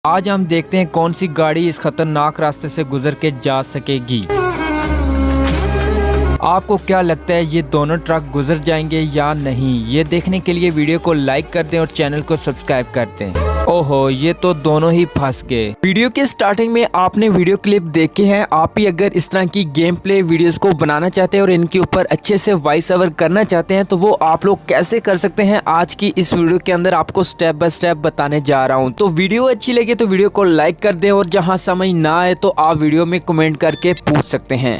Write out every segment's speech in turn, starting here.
आज हम देखते हैं कौन सी गाड़ी इस खतरनाक रास्ते से गुजर के जा सकेगी। आपको क्या लगता है ये दोनों ट्रक गुजर जाएंगे या नहीं? ये देखने के लिए वीडियो को लाइक कर दें और चैनल को सब्सक्राइब कर दें। ओहो, ये तो दोनों ही फंस गए। वीडियो के स्टार्टिंग में आपने वीडियो क्लिप देखे हैं। आप भी अगर इस तरह की गेम प्ले वीडियोस को बनाना चाहते हैं और इनके ऊपर अच्छे से वॉइस ओवर करना चाहते हैं तो वो आप लोग कैसे कर सकते हैं, आज की इस वीडियो के अंदर आपको स्टेप बाय स्टेप बताने जा रहा हूँ। तो वीडियो अच्छी लगे तो वीडियो को लाइक कर दें और जहाँ समझ ना आए तो आप वीडियो में कमेंट करके पूछ सकते हैं।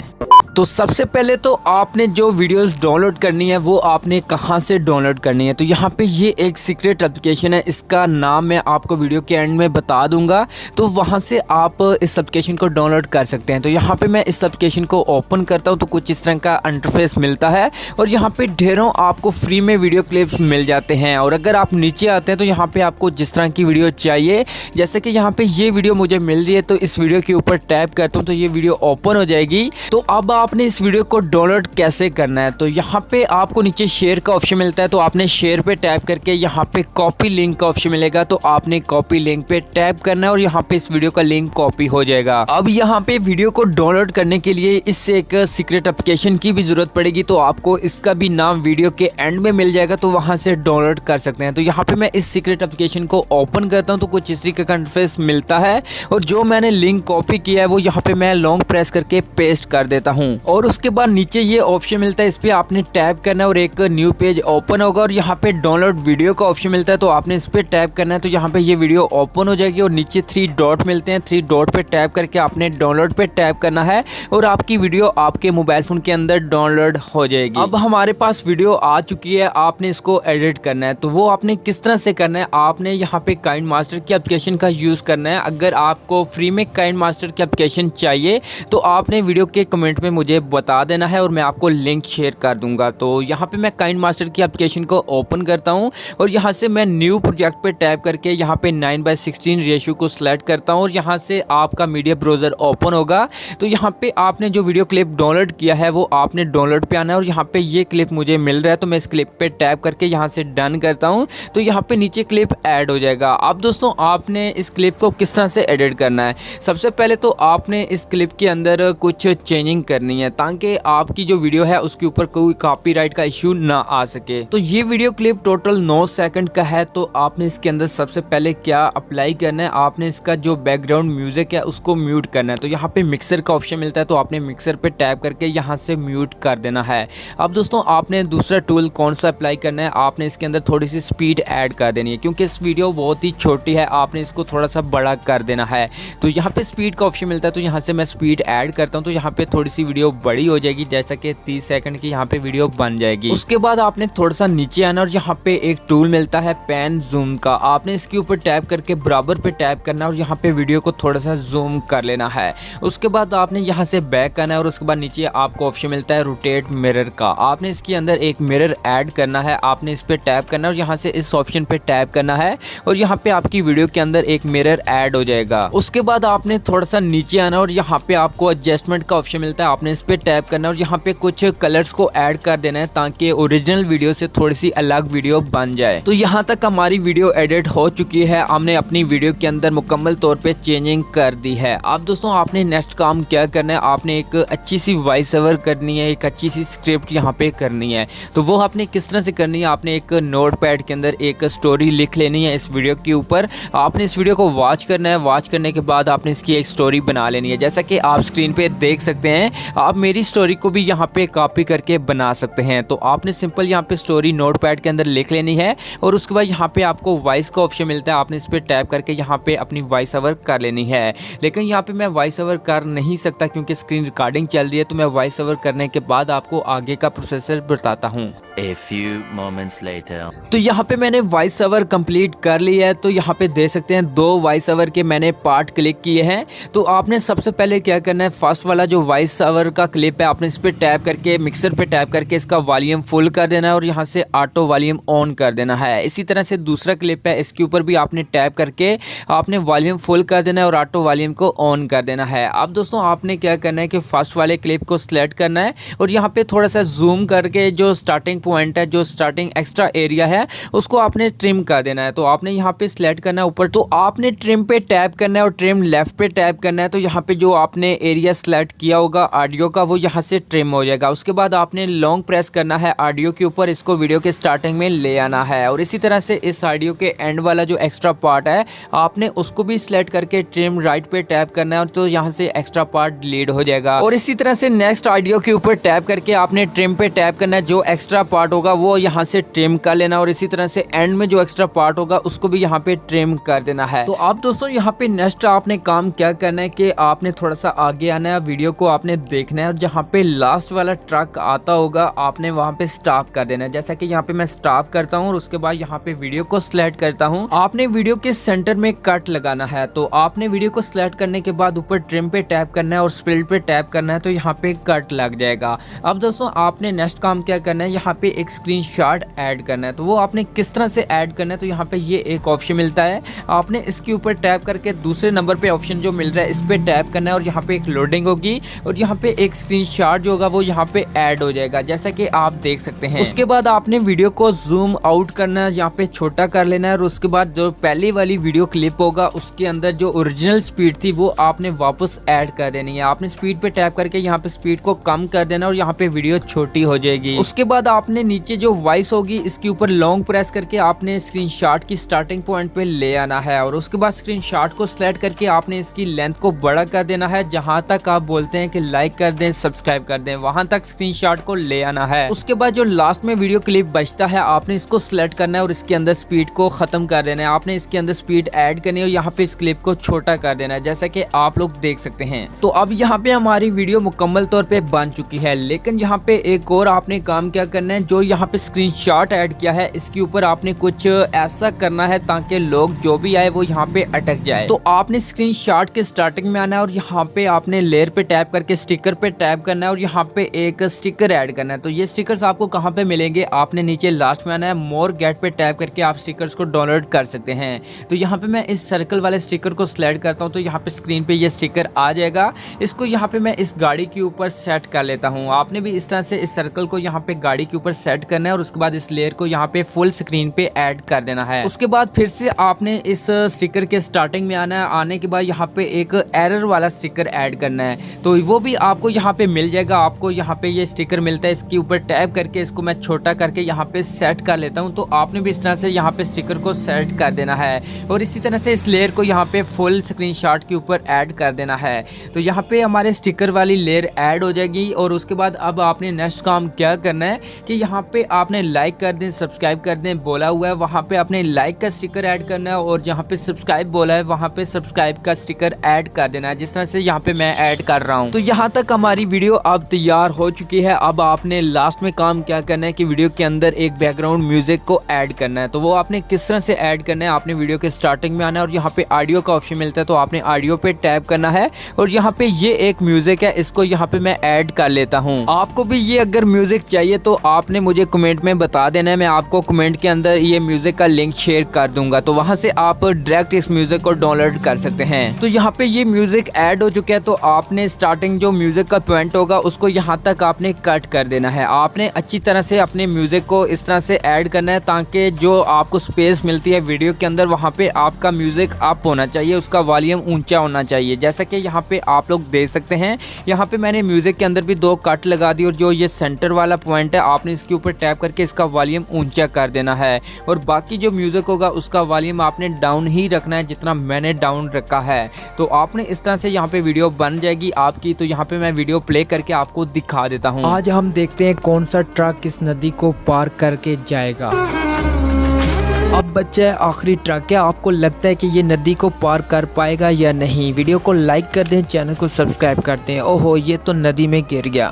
तो सबसे पहले तो आपने जो वीडियोस डाउनलोड करनी है वो आपने कहाँ से डाउनलोड करनी है। तो यहाँ पे ये एक सीक्रेट एप्लीकेशन है, इसका नाम मैं आपको वीडियो के एंड में बता दूंगा। तो वहाँ से आप इस एप्लीकेशन को डाउनलोड कर सकते हैं। तो यहाँ पे मैं इस एप्लीकेशन को ओपन करता हूँ तो कुछ इस तरह का इंटरफेस मिलता है और यहाँ पे ढेरों आपको फ्री में वीडियो क्लिप्स मिल जाते हैं। और अगर आप नीचे आते हैं तो यहाँ पे आपको जिस तरह की वीडियो चाहिए, जैसे कि यहाँ पे ये वीडियो मुझे मिल रही है तो इस वीडियो के ऊपर टैप करता हूँ तो ये वीडियो ओपन हो जाएगी। तो अब आपने इस वीडियो को डाउनलोड कैसे करना है, तो यहाँ पे आपको नीचे शेयर का ऑप्शन मिलता है। तो आपने शेयर पे टैप करके यहाँ पे कॉपी लिंक का ऑप्शन मिलेगा, तो आपने कॉपी लिंक पे टैप करना है और यहाँ पे इस वीडियो का लिंक कॉपी हो जाएगा। अब यहाँ पे वीडियो को डाउनलोड करने के लिए इससे एक सीक्रेट एप्लीकेशन की भी जरूरत पड़ेगी, तो आपको इसका भी नाम वीडियो के एंड में मिल जाएगा, तो वहां से डाउनलोड कर सकते हैं। तो यहाँ पे मैं इस सीक्रेट एप्लीकेशन को ओपन करता हूँ तो कुछ इस तरीके का इंटरफेस मिलता है और जो मैंने लिंक कॉपी किया है वो यहाँ पे मैं लॉन्ग प्रेस करके पेस्ट कर देता हूँ। और उसके बाद नीचे ये ऑप्शन मिलता है, इस पे आपने टैप करना है और एक न्यू पेज ओपन होगा और यहाँ पे डाउनलोड वीडियो का ऑप्शन मिलता है, तो आपने इस पे टैप करना है। तो यहाँ पे ये वीडियो ओपन हो जाएगी और नीचे 3 डॉट मिलते हैं, 3 डॉट पे टैप करके आपने डाउनलोड पे टैप करना है और आपकी वीडियो आपके मोबाइल फोन के अंदर डाउनलोड हो जाएगी। अब हमारे पास वीडियो आ चुकी है, आपने इसको एडिट करना है। तो वो आपने किस तरह से करना है, आपने यहाँ पे काइनमास्टर की एप्लीकेशन का यूज करना है। अगर आपको फ्री में काइनमास्टर की एप्लीकेशन चाहिए तो आपने वीडियो के कमेंट में मुझे बता देना है और मैं आपको लिंक शेयर कर दूंगा। तो यहाँ पे मैं काइनमास्टर की एप्लीकेशन को ओपन करता हूँ और यहाँ से मैं न्यू प्रोजेक्ट पे टैप करके यहाँ पे 9:16 रेशियो को सिलेक्ट करता हूँ और यहाँ से आपका मीडिया ब्राउजर ओपन होगा। तो यहाँ पे आपने जो वीडियो क्लिप डाउनलोड किया है वो आपने डाउनलोड पे आना है और यहाँ पे ये क्लिप मुझे मिल रहा है तो मैं इस क्लिप पे टैप करके यहाँ से डन करता हूँ। तो यहाँ पे नीचे क्लिप ऐड हो जाएगा। अब दोस्तों आपने इस क्लिप को किस तरह से एडिट करना है, सबसे पहले तो आपने इस क्लिप के अंदर कुछ चेंजिंग करनी है ताकि आपकी जो वीडियो है उसके ऊपर कोई कॉपीराइट का इश्यू ना आ सके। तो ये वीडियो क्लिप टोटल 9 सेकंड का है। तो आपने इसके अंदर सबसे पहले क्या अप्लाई करना है, आपने इसका जो बैकग्राउंड म्यूजिक है उसको म्यूट करना है। तो यहाँ पे मिक्सर का ऑप्शन मिलता है, तो आपने मिक्सर पे टैप करके यहाँ से म्यूट कर देना है। अब दोस्तों आपने दूसरा टूल कौन सा अप्लाई करना है, आपने इसके अंदर थोड़ी सी स्पीड ऐड कर देनी है क्योंकि इस वीडियो बहुत ही छोटी है, आपने इसको थोड़ा सा बड़ा कर देना है। तो यहाँ पे स्पीड का ऑप्शन मिलता है, तो यहाँ से मैं स्पीड ऐड करता हूँ तो यहाँ पे थोड़ी सी वीडियो बड़ी हो जाएगी, जैसा कि 30 सेकंड की यहाँ पे वीडियो बन जाएगी। उसके बाद आपने थोड़ा सा नीचे आना और यहाँ पे एक टूल मिलता है पैन जूम का, आपने इसके ऊपर टैप करके बराबर पे टैप करना और यहाँ पे वीडियो को थोड़ा सा जूम कर लेना है। उसके बाद आपने यहाँ से बैक करना है और उसके बाद नीचे आपको ऑप्शन मिलता है रोटेट मिरर का, आपने इसके अंदर एक मिरर ऐड करना है, आपने इस पे टैप करना है और यहाँ से इस ऑप्शन पे टैप करना है और यहाँ पे आपकी वीडियो के अंदर एक मिरर ऐड हो जाएगा। उसके बाद आपने थोड़ा सा नीचे आना और यहाँ पे आपको एडजस्टमेंट का ऑप्शन मिलता है, आपने इस पे टैप करना और यहाँ पे कुछ कलर्स को ऐड कर देना है ताकि ओरिजिनल वीडियो से थोड़ी सी अलग वीडियो बन जाए। तो यहाँ तक हमारी वीडियो एडिट हो चुकी है, हमने अपनी वीडियो के अंदर मुकम्मल तौर पे चेंजिंग कर दी है। अब दोस्तों आपने नेक्स्ट काम क्या करना है, आपने एक अच्छी सी वॉइस ओवर करनी है, एक अच्छी सी स्क्रिप्ट यहाँ पे करनी है। तो वो आपने किस तरह से करनी है, आपने एक नोटपैड के अंदर एक स्टोरी लिख लेनी है इस वीडियो के ऊपर, आपने इस वीडियो को वॉच करना है, वॉच करने के बाद आपने इसकी एक स्टोरी बना लेनी है। जैसा कि आप स्क्रीन पे देख सकते हैं, आप मेरी स्टोरी को भी यहाँ पे कॉपी करके बना सकते हैं। तो आपने सिंपल यहाँ पे स्टोरी नोटपैड के अंदर लिख लेनी है और उसके बाद यहाँ पे आपको वॉइस का ऑप्शन मिलता है, आपने इस पे टैप करके यहाँ पे अपनी वॉइस ओवर कर लेनी है। लेकिन यहाँ पे मैं वॉइस ओवर कर नहीं सकता क्योंकि स्क्रीन रिकॉर्डिंग चल रही है, तो मैं वॉइस ओवर करने के बाद आपको आगे का प्रोसेसर बताता हूँ। A few moments later. तो यहाँ पे मैंने वॉइस ओवर कंप्लीट कर ली है। तो यहाँ पे देख सकते हैं 2 वॉइस ओवर के मैंने पार्ट क्लिक किए हैं। तो आपने सबसे पहले क्या करना है, फर्स्ट वाला जो वॉइस ओवर पावर का क्लिप है, आपने इस पे टैप करके मिक्सर पे टैप करके इसका वॉल्यूम फुल कर देना है और यहाँ से ऑटो वॉल्यूम ऑन कर देना है। इसी तरह से दूसरा क्लिप है, इसके ऊपर भी आपने टैप करके आपने वॉल्यूम फुल कर देना है और ऑटो वॉल्यूम को ऑन कर देना है। अब दोस्तों आपने क्या करना है कि फर्स्ट वाले क्लिप को सिलेक्ट करना है और यहाँ पे थोड़ा सा जूम करके जो स्टार्टिंग पॉइंट है, जो स्टार्टिंग एक्स्ट्रा एरिया है, उसको आपने ट्रिम कर देना है। तो आपने यहाँ पे सिलेक्ट करना है ऊपर, तो आपने ट्रिम पे टैप करना है और ट्रिम लेफ्ट पे टैप करना है। तो यहाँ पे जो आपने एरिया सिलेक्ट किया होगा ऑडियो का, वो यहाँ से ट्रिम हो जाएगा। उसके बाद आपने लॉन्ग प्रेस करना है ऑडियो के ऊपर, इसको वीडियो के स्टार्टिंग में ले आना है। और इसी तरह से इस ऑडियो के एंड वाला जो एक्स्ट्रा पार्ट है, आपने उसको भी सिलेक्ट करके ट्रिम राइट पे टैप करना है, तो यहाँ से एक्स्ट्रा पार्ट डिलीट हो जाएगा। और इसी तरह से नेक्स्ट ऑडियो के ऊपर टैप करके आपने ट्रिम पे टैप करना है, जो एक्स्ट्रा पार्ट होगा वो यहाँ से ट्रिम कर लेना। और इसी तरह से एंड में जो एक्स्ट्रा पार्ट होगा उसको भी यहाँ पे ट्रिम कर देना है। तो अब दोस्तों यहाँ पे नेक्स्ट आपने काम क्या करना है कि आपने थोड़ा सा आगे आना है, वीडियो को आपने देखना है और जहाँ पे लास्ट वाला ट्रक आता होगा आपने वहाँ पे स्टॉप कर देना है। जैसा कि यहाँ पे मैं स्टॉप करता हूँ और उसके बाद यहाँ पे वीडियो को सिलेक्ट करता हूँ। आपने वीडियो के सेंटर में कट लगाना है। तो आपने वीडियो को सिलेक्ट करने के बाद ऊपर ट्रिम पे टैप करना है और स्प्लिट पे टैप करना है, तो यहाँ पे कट लग जाएगा। अब दोस्तों आपने नेक्स्ट काम क्या करना है, यहाँ पे एक स्क्रीनशॉट ऐड करना है। तो वो आपने किस तरह से ऐड करना है, तो यहाँ पे ये एक ऑप्शन मिलता है, आपने इसके ऊपर टैप करके दूसरे नंबर पे ऑप्शन जो मिल रहा है इस पे टैप करना है और यहाँ पे एक लोडिंग होगी और यहाँ पे एक स्क्रीनशॉट जो होगा वो यहाँ पे ऐड हो जाएगा, जैसा कि आप देख सकते हैं। उसके बाद आपने वीडियो को जूम आउट करना है, यहाँ पे छोटा कर लेना है और उसके बाद जो पहली वाली वीडियो क्लिप होगा उसके अंदर जो ओरिजिनल स्पीड थी वो आपने वापस ऐड कर देनी है। आपने स्पीड पे टैप करके यहाँ पे स्पीड को कम कर देना और यहाँ पे वीडियो छोटी हो जाएगी। उसके बाद आपने नीचे जो वॉइस होगी इसके ऊपर लॉन्ग प्रेस करके आपने स्क्रीनशॉट की स्टार्टिंग पॉइंट पे ले आना है और उसके बाद स्क्रीनशॉट को सिलेक्ट करके आपने इसकी लेंथ को बड़ा कर देना है। जहां तक आप बोलते हैं कि लाइक कर दें, सब्सक्राइब कर दें, वहां तक स्क्रीनशॉट को ले आना है। उसके बाद जो लास्ट में वीडियो क्लिप बचता है आपने इसको सिलेक्ट करना है और इसके अंदर स्पीड को खत्म कर देना है। आपने इसके अंदर स्पीड ऐड करनी है और यहाँ पे इस क्लिप को छोटा कर देना है, जैसा कि आप लोग देख सकते हैं। तो अब यहाँ पे हमारी वीडियो मुकम्मल तौर पे बन चुकी है, लेकिन यहाँ पे एक और आपने काम क्या करना है, जो यहाँ पे स्क्रीनशॉट ऐड किया है इसके ऊपर आपने कुछ ऐसा करना है ताकि लोग जो भी आए वो यहाँ पे अटक जाए। तो आपने स्क्रीनशॉट के स्टार्टिंग में आना है और यहाँ पे आपने लेयर पे टैप करके स्टिकर पे टैप करना है और यहाँ पे एक स्टिकर ऐड करना है। तो ये स्टिकर्स आपको कहाँ पे मिलेंगे, आपने नीचे लास्ट में आना है, मोर गेट पे टैप करके आप स्टिकर्स को डाउनलोड कर सकते हैं। तो यहाँ पे मैं इस सर्कल वाले स्टिकर को सिलेक्ट करता हूँ, तो यहाँ पे स्क्रीन पे ये स्टिकर आ जाएगा। इसको यहाँ पे मैं इस गाड़ी के ऊपर सेट कर लेता हूँ। आपने भी इस तरह से इस सर्कल को यहाँ पे गाड़ी के ऊपर सेट करना है और उसके बाद इस लेयर को यहाँ पे फुल स्क्रीन पे ऐड कर देना है। उसके बाद फिर से आपने इस स्टिकर के स्टार्टिंग में आना है, आने के बाद यहाँ पे एक एरर वाला स्टिकर ऐड करना है, तो वो भी आपको यहाँ पे मिल जाएगा। आपको यहाँ पे ये स्टिकर मिलता है, इसके ऊपर टैप करके इसको मैं छोटा करके यहाँ पे सेट कर लेता हूँ। तो आपने भी इस तरह से यहाँ पे स्टिकर को सेट कर देना है और इसी तरह से इस लेयर को यहाँ पे फुल स्क्रीनशॉट के ऊपर ऐड कर देना है। तो यहाँ पे हमारे स्टिकर वाली लेयर ऐड हो जाएगी। और उसके बाद अब आपने नेक्स्ट काम क्या करना है कि यहाँ पे आपने लाइक कर दें, सब्सक्राइब कर दें बोला हुआ है, वहाँ पे आपने लाइक का स्टिकर ऐड करना है और जहाँ पे सब्सक्राइब बोला है वहाँ पे सब्सक्राइब का स्टिकर ऐड कर देना है, जिस तरह से यहाँ पे मैं ऐड कर रहा हूँ। तो यहाँ तक हमारी वीडियो अब तैयार हो चुकी है। अब आपने लास्ट में काम क्या करना है कि वीडियो के अंदर एक बैकग्राउंड म्यूजिक को ऐड करना है। तो वो आपने किस तरह से ऐड करना है, आपने वीडियो के स्टार्टिंग में आना है और यहाँ पे ऑडियो का ऑप्शन मिलता है, तो आपने ऑडियो पे टैप करना है और यहाँ पे ये एक म्यूजिक है, इसको यहाँ पे मैं ऐड कर लेता हूँ। आपको भी ये अगर म्यूजिक चाहिए तो आपने मुझे कमेंट में बता देना है, मैं आपको कमेंट के अंदर ये म्यूजिक का लिंक शेयर कर दूंगा, तो वहां से आप डायरेक्ट इस म्यूजिक को डाउनलोड कर सकते हैं। तो यहाँ पे ये म्यूजिक ऐड हो चुका है। तो आपने स्टार्टिंग जो म्यूजिक का पॉइंट होगा उसको यहाँ तक आपने कट कर देना है। आपने अच्छी तरह से अपने म्यूजिक को इस तरह से ऐड करना है ताकि जो आपको स्पेस मिलती है वीडियो के अंदर वहाँ पे आपका म्यूजिक अप होना चाहिए, उसका वॉल्यूम ऊंचा होना चाहिए। जैसा कि यहाँ पे आप लोग देख सकते हैं, यहाँ पे मैंने म्यूजिक के अंदर भी 2 कट लगा दी और जो ये सेंटर वाला पॉइंट है आपने इसके ऊपर टैप करके इसका वॉल्यूम ऊंचा कर देना है और बाकी जो म्यूजिक होगा उसका वॉल्यूम आपने डाउन ही रखना है जितना मैंने डाउन रखा है। तो आपने इस तरह से यहाँ पे वीडियो बन जाएगी आपकी। तो यहाँ पे मैं वीडियो प्ले करके आपको दिखा देता हूँ। आज हम देखते हैं कौन सा ट्रक इस नदी को पार करके जाएगा। अब बच्चा है आखिरी ट्रक, क्या आपको लगता है कि ये नदी को पार कर पाएगा या नहीं? वीडियो को लाइक कर दें, चैनल को सब्सक्राइब कर दें। ओहो, ये तो नदी में गिर गया।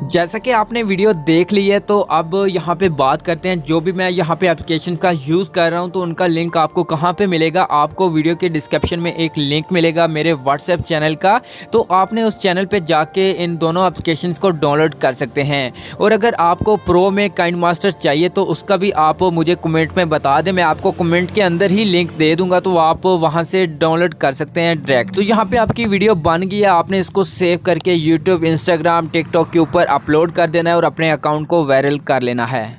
जैसा कि आपने वीडियो देख ली है, तो अब यहाँ पे बात करते हैं जो भी मैं यहाँ पे एप्लीकेशंस का यूज़ कर रहा हूँ, तो उनका लिंक आपको कहाँ पे मिलेगा। आपको वीडियो के डिस्क्रिप्शन में एक लिंक मिलेगा मेरे व्हाट्सएप चैनल का, तो आपने उस चैनल पे जाके इन दोनों एप्लीकेशंस को डाउनलोड कर सकते हैं। और अगर आपको प्रो में काइनमास्टर चाहिए तो उसका भी आप मुझे कमेंट में बता दें, मैं आपको कमेंट के अंदर ही लिंक दे दूँगा, तो आप वहाँ से डाउनलोड कर सकते हैं डायरेक्ट। तो यहाँ पर आपकी वीडियो बन गई है, आपने इसको सेव करके यूट्यूब, इंस्टाग्राम, टिकटॉक के ऊपर अपलोड कर देना है और अपने अकाउंट को वायरल कर लेना है।